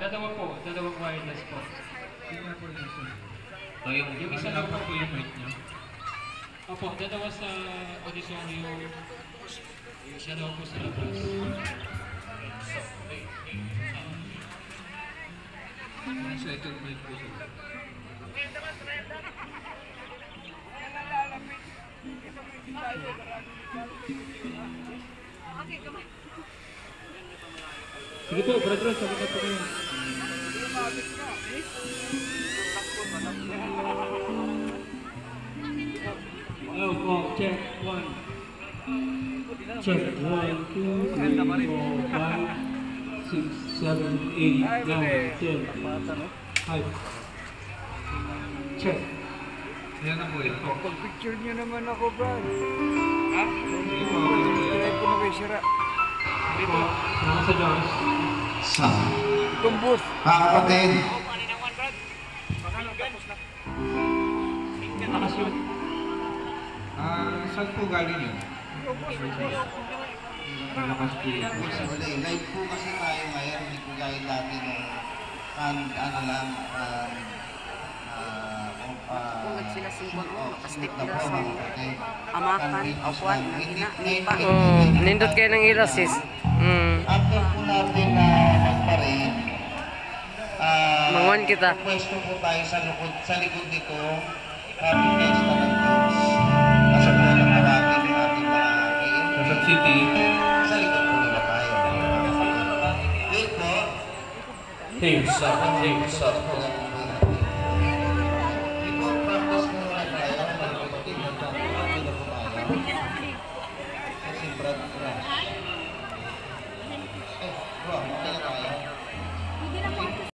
Dalawa po, dalawang wireless po. So yung isa lang po yung mic niya. Opo, dalawa sa auditorium, dalawa po sa labas. Second mic po siya. Sige po, brother, sabi na po kayo. Hello po, check, 1. Check, 1, 2, 3, 4, 5, 6, 7, 8, 9, 10, 5. Check. Yan ang po ito. Pag-picture nyo naman ako, Brad. Ha? Sige po. Kaya po na kayo sira. Dito. Salamat sa Diyos. Sa Itong booth. kapatid, Nakasyon. Saan po galing yun? Malakas po yun. uli, live po kasi tayo ngayon, hindi ko gaya dati nung ano lang, Kung sila singkon mo, makastip na nila po sa mga kapatid. amakan, apuan, nipa. Nindot kayo ng ila, sis. After po natin na magparin, Manguan kita. pwesto po tayo sa likod nito, Happy Fiesta ng Diyos. Nasa po ng marami ng ating mga Quezon City. sa likod po nila tayo. Wait po. Hey, what's up? Hey, what's up?